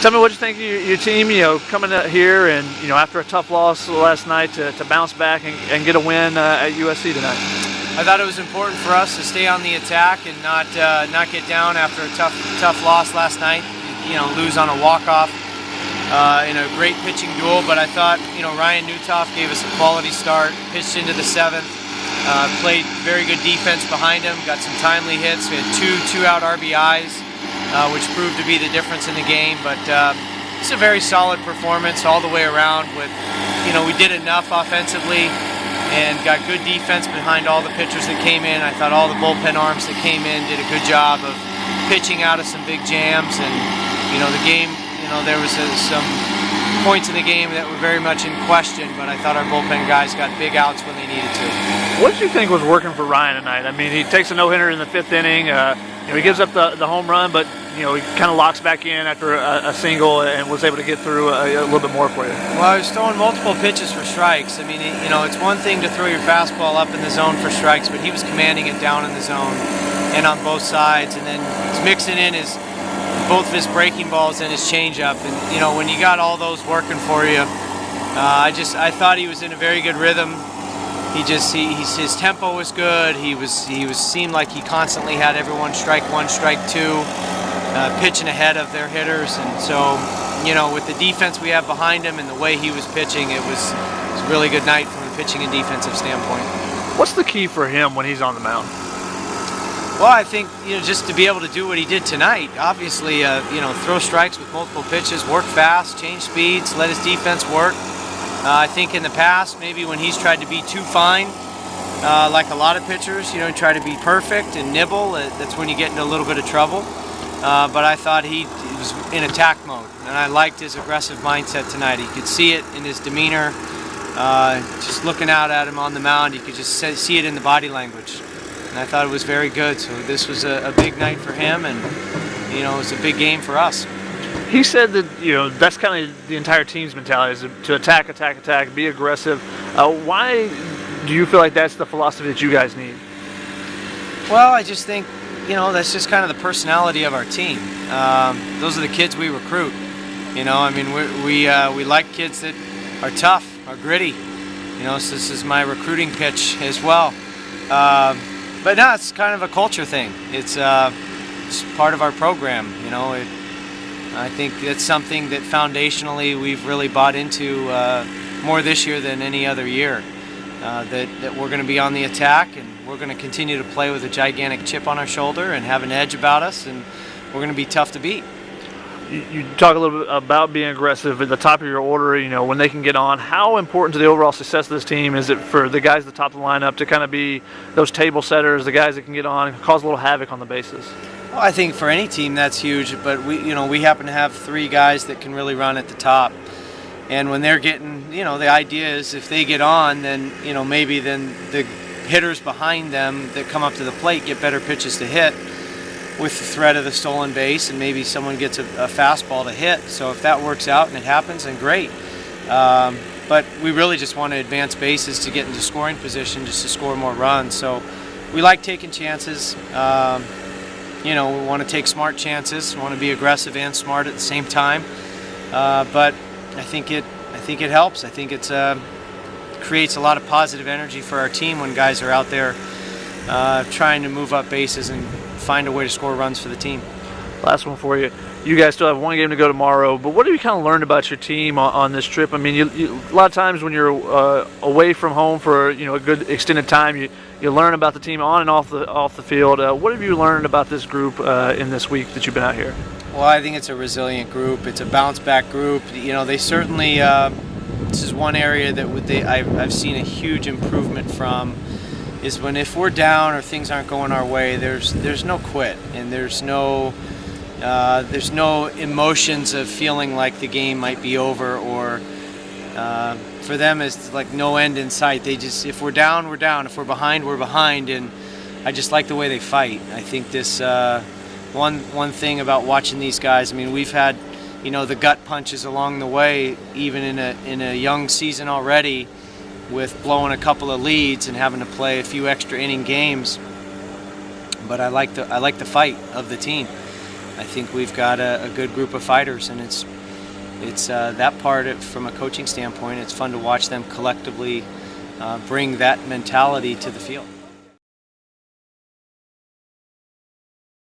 Tell me what you think of your team, coming out here and, after a tough loss last night to bounce back and get a win at USC tonight. I thought it was important for us to stay on the attack and not get down after a tough loss last night. Lose on a walk-off in a great pitching duel, but I thought, Ryan Newtoff gave us a quality start, pitched into the seventh, played very good defense behind him, got some timely hits. We had two-out RBIs, which proved to be the difference in the game, but it's a very solid performance all the way around. We did enough offensively and got good defense behind all the pitchers that came in. I thought all the bullpen arms that came in did a good job of pitching out of some big jams, and the game, there was some points in the game that were very much in question, but I thought our bullpen guys got big outs when they needed to. What did you think was working for Ryan tonight? I mean, he takes a no-hitter in the fifth inning. He gives up the home run, but he kind of locks back in after a single and was able to get through a little bit more for you. Well, I was throwing multiple pitches for strikes. I mean, it's one thing to throw your fastball up in the zone for strikes, but he was commanding it down in the zone and on both sides, and then he's mixing in both of his breaking balls and his changeup. And when you got all those working for you, I thought he was in a very good rhythm. His tempo was good. He seemed like he constantly had everyone strike one, strike two, pitching ahead of their hitters. And so, with the defense we have behind him and the way he was pitching, it was a really good night from a pitching and defensive standpoint. What's the key for him when he's on the mound? Well, I think just to be able to do what he did tonight. Obviously, throw strikes with multiple pitches, work fast, change speeds, let his defense work. I think in the past, maybe when he's tried to be too fine, like a lot of pitchers, try to be perfect and nibble, that's when you get into a little bit of trouble. But I thought he was in attack mode, and I liked his aggressive mindset tonight. You could see it in his demeanor, just looking out at him on the mound. You could just see it in the body language, and I thought it was very good. So this was a big night for him, and it was a big game for us. He said that that's kind of the entire team's mentality, is to attack, be aggressive. Why do you feel like that's the philosophy that you guys need? Well, I just think that's just kind of the personality of our team. Those are the kids we recruit. We like kids that are tough, are gritty. So this is my recruiting pitch as well. But no, it's kind of a culture thing. It's part of our program. I think that's something that foundationally we've really bought into more this year than any other year. That we're going to be on the attack, and we're going to continue to play with a gigantic chip on our shoulder and have an edge about us, and we're going to be tough to beat. You talk a little bit about being aggressive at the top of your order, when they can get on. How important to the overall success of this team is it for the guys at the top of the lineup to kind of be those table setters, the guys that can get on and cause a little havoc on the bases? Well, I think for any team that's huge, but we happen to have three guys that can really run at the top. And when they're getting, the idea is if they get on, then, maybe then the hitters behind them that come up to the plate get better pitches to hit with the threat of the stolen base, and maybe someone gets a fastball to hit. So if that works out and it happens, then great. But we really just want to advance bases to get into scoring position just to score more runs. So we like taking chances. We want to take smart chances. We want to be aggressive and smart at the same time. But I think it helps. I think it creates a lot of positive energy for our team when guys are out there trying to move up bases and find a way to score runs for the team. Last one for you. You guys still have one game to go tomorrow, but what have you kind of learned about your team on this trip? I mean, you, a lot of times when you're away from home for a good extended time, you learn about the team on and off the field. What have you learned about this group in this week that you've been out here? Well, I think it's a resilient group. It's a bounce-back group. They certainly. This is one area that I've seen a huge improvement from. Is if we're down or things aren't going our way, there's no quit, and there's no emotions of feeling like the game might be over, or for them it's like no end in sight. They just, if we're down, we're down. If we're behind, we're behind, and I just like the way they fight. I think this one thing about watching these guys. I mean, we've had the gut punches along the way, even in a young season already, with blowing a couple of leads and having to play a few extra inning games. But I like the fight of the team. I think we've got a good group of fighters, and it's that part from a coaching standpoint. It's fun to watch them collectively bring that mentality to the field.